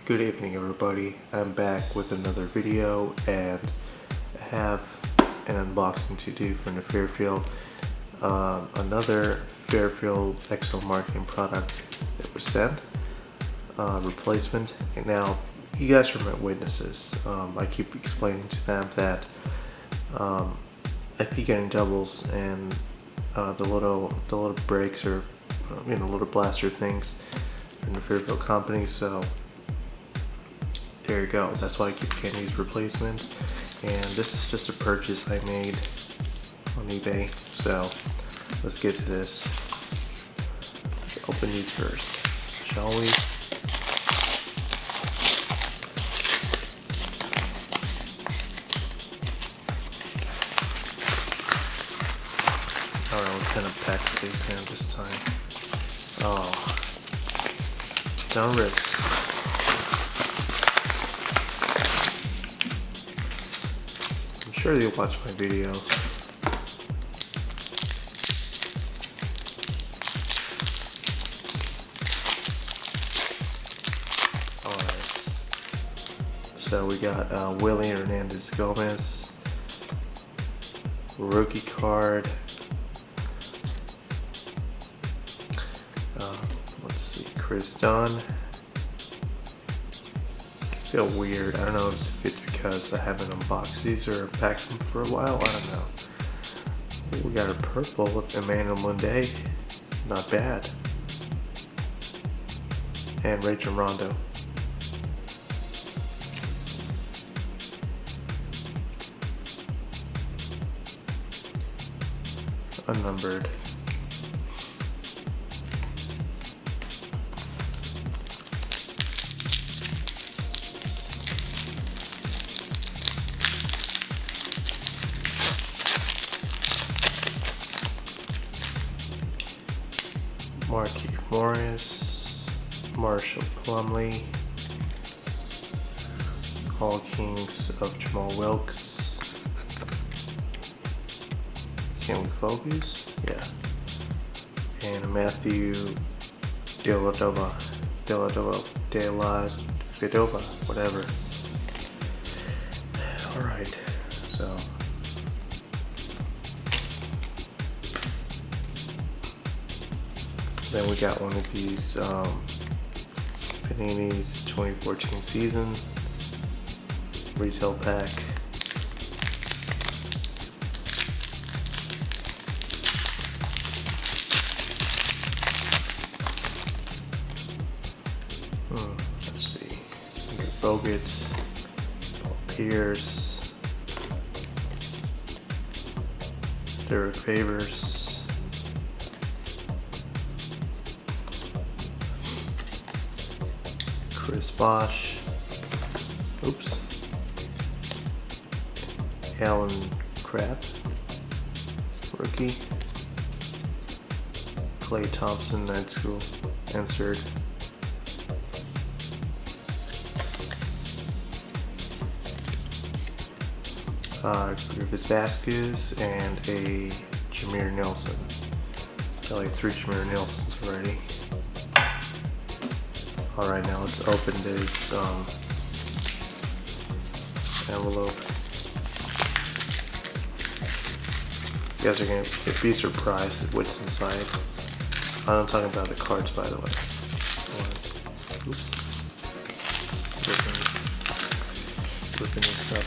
Good evening, everybody. I'm back with another video, and I have an unboxing to do from the Fairfield. Another Fairfield XL marketing product that was sent, replacement. And now, you guys are my witnesses. I keep explaining to them that I keep getting doubles, and the little brakes or little blaster things from the Fairfield company. So there you go. That's why I keep getting these replacements. And this is just a purchase I made on eBay. So let's get to this. Let's open these first, shall we? Alright, what kind of pack did they send this time? Oh, John Ritz. I'm sure you'll watch my videos. Alright. So we got Willie Hernandez Gomez, rookie card. Let's see, Chris Dunn. I feel weird. I don't know if it's because I haven't unboxed these or packed them for a while. I don't know. We got a purple with Emmanuel Munday. Not bad. And Rachel Rondo. Unnumbered. Markieff Morris, Marshall Plumlee, All Kings of Jamal Wilkes. Can we focus? Yeah. And Matthew Dellavedova, whatever. Alright, so then we got one of these Panini's 2014 season retail pack. Let's see. Bogut, Paul Pierce, Derek Favors. Chris Bosh, oops, Alan Crabb, rookie, Clay Thompson, Night School, insert, Grivis Vasquez, and a Jameer Nelson. Got like 3 Jameer Nelsons already. Alright, now let's open this envelope. You guys are going to be surprised at what's inside. I'm talking about the cards, by the way. Oops. Flipping this up.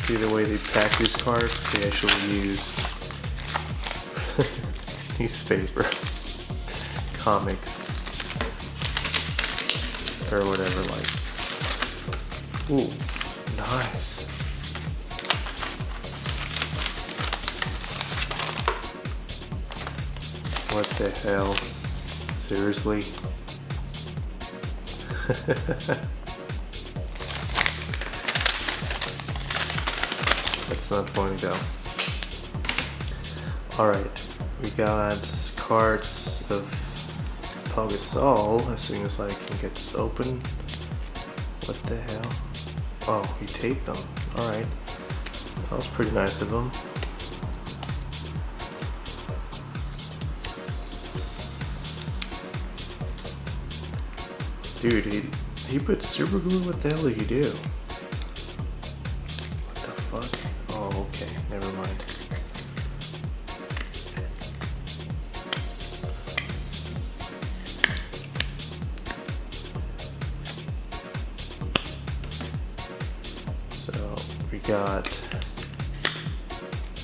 See the way they pack these cards? They actually use newspaper, comics, or whatever, like. Ooh, nice. What the hell? Seriously? That's not going to go. Alright. We got cards of Paul Gasol, as soon as I can get this open. What the hell? Oh, he taped them. Alright. That was pretty nice of him. Dude, he put super glue. What the hell did he do? What the fuck? Oh, okay. Never mind. So we got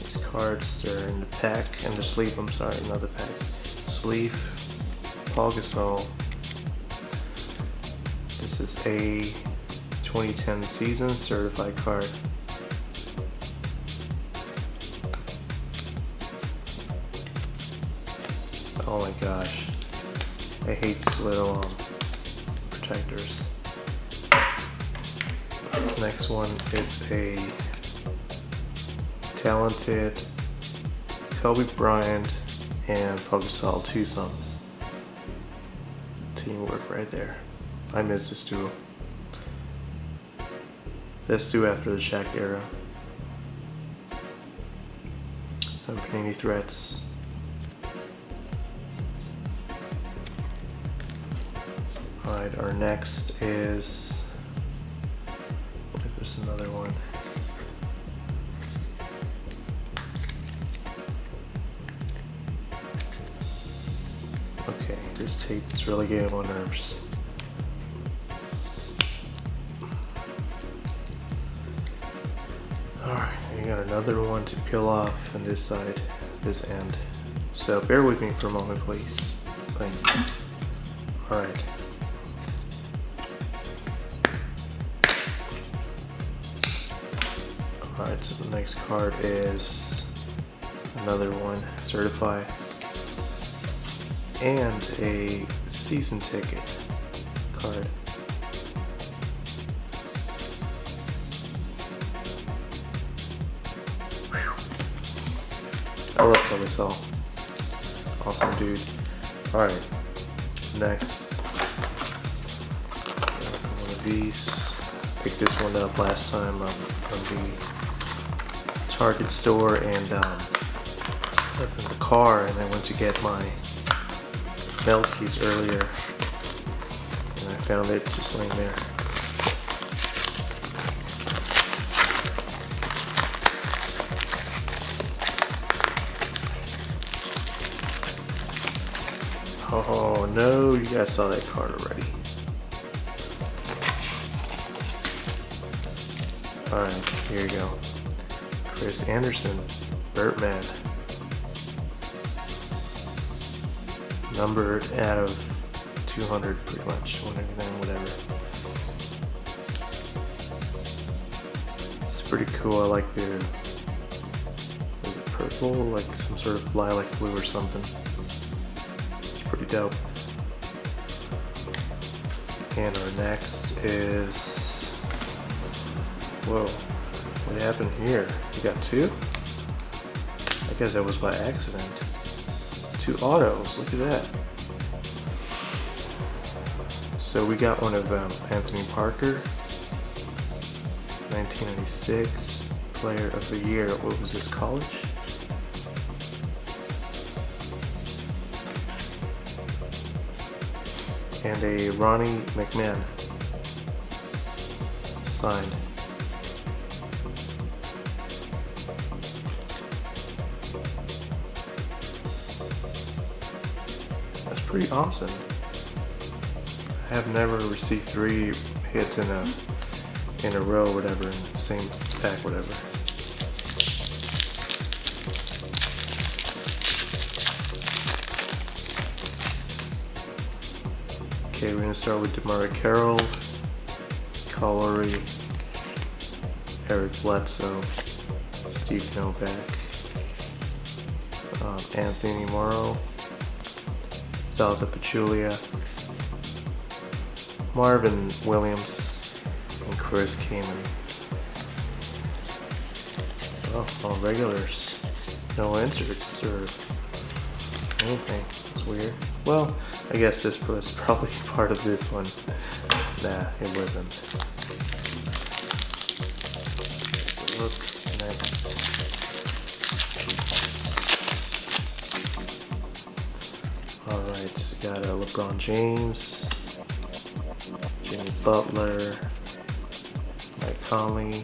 these cards. They're in the pack, in the sleeve. I'm sorry, not the pack. Sleeve. Paul Gasol. This is a 2010 season certified card. Oh my gosh. I hate these little protectors. Next one is a talented Kobe Bryant and Paul Gasol twosomes. Teamwork right there. I miss this duo. This duo after the Shaq era. Some Panini threats. Alright, our next is, I believe there's another one. Okay, this tape is really getting on my nerves. Alright, you got another one to peel off on this side, this end. So bear with me for a moment, please. Thank you. Alright. Alright, so the next card is another one, certified, and a season ticket card. I love Gasol. Awesome dude. Alright, next. One of these. Picked this one up last time from the Target store and left in the car, and I went to get my mail keys earlier and I found it just laying there. Oh no, you guys saw that card already. Alright, here you go. Chris Anderson, Birdman. Numbered out of 200 pretty much, 199, whatever. It's pretty cool. I like the, is it purple? Like some sort of lilac blue or something. It's pretty dope. And our next is, whoa, what happened here? You got two? I guess that was by accident. Two autos, look at that. So we got one of Anthony Parker, 1996, Player of the Year. What was this, college? And a Ronnie McMahon, signed. That's pretty awesome. I have never received 3 hits in a row, whatever, in the same pack, whatever. Okay, we're gonna start with DeMar Carroll, Collery, Eric Bledsoe, Steve Novak, Anthony Morrow, Zaza Pachulia, Marvin Williams, and Chris Kaman. Oh, all regulars. No inserts or anything. That's weird. Well, I guess this was probably part of this one. Nah, it wasn't. Look next. Alright, so got LeBron James, Jimmy Butler, Mike Conley,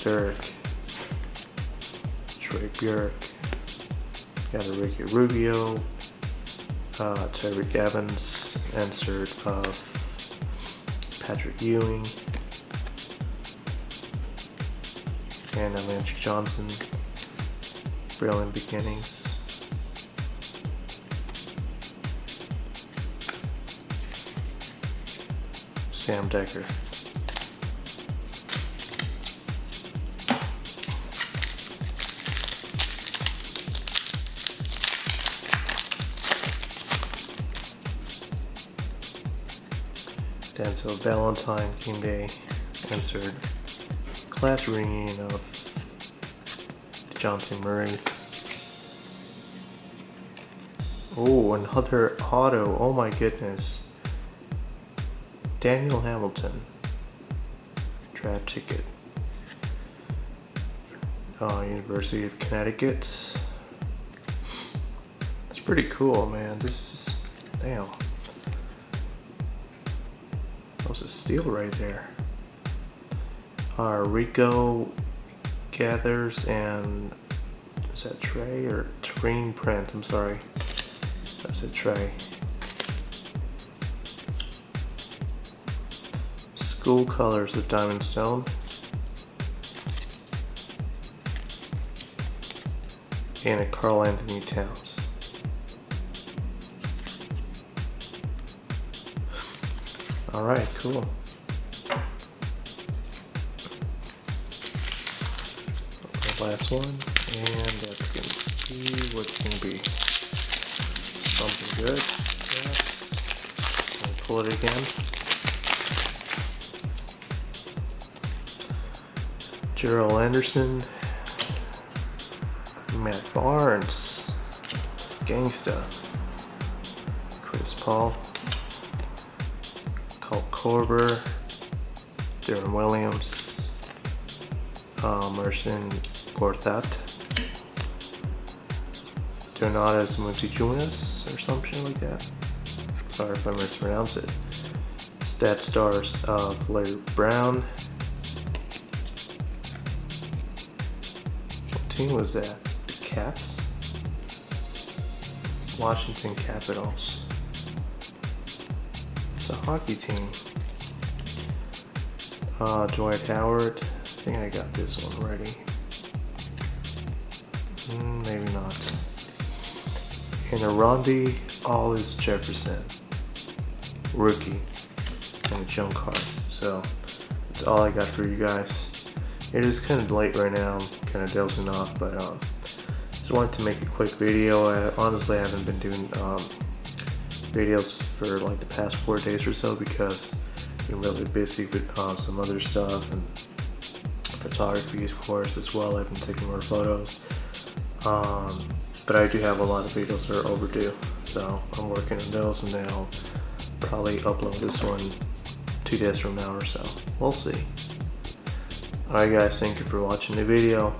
Dirk, Trey Burke, got a Ricky Rubio, Tyreek Evans, insert of Patrick Ewing, and Magic Johnson, Brilliant Beginnings. Sam Decker. Denzel Valentine, King Day, insert class reunion of Dejounte Murray. Oh, another auto, oh my goodness. Daniel Hamilton, draft ticket, University of Connecticut. That's pretty cool, man. This is, damn. That was a steal right there. Rico Gathers and, is that Trey or Tareen Prince? I'm sorry. That's a Trey. School colors of Diamond Stone. And a Karl Anthony Towns. Alright, cool. The last one, and that's gonna be what's gonna be. Something good. Yes. Let me pull it again. Gerald Anderson, Matt Barnes, Gangsta, Chris Paul, Cole Korver, Darren Williams, Merson Gortat, Donatas Mutijunas or something like that. Sorry if I mispronounce it. Stat stars of Larry Brown. What team was that? The Caps? Washington Capitals. It's a hockey team. Dwight Howard. I think I got this one ready. Maybe not. And a Rondi Allis Jefferson. Rookie. And a junk card. So that's all I got for you guys. It is kind of late right now. I'm kind of dozing off, but just wanted to make a quick video. I honestly haven't been doing videos for like the past 4 days or so because I've been really busy with some other stuff and photography, of course, as well. I've been taking more photos, but I do have a lot of videos that are overdue, so I'm working on those, and then I'll probably upload this one 2 days from now or so. We'll see. Alright guys, thank you for watching the video.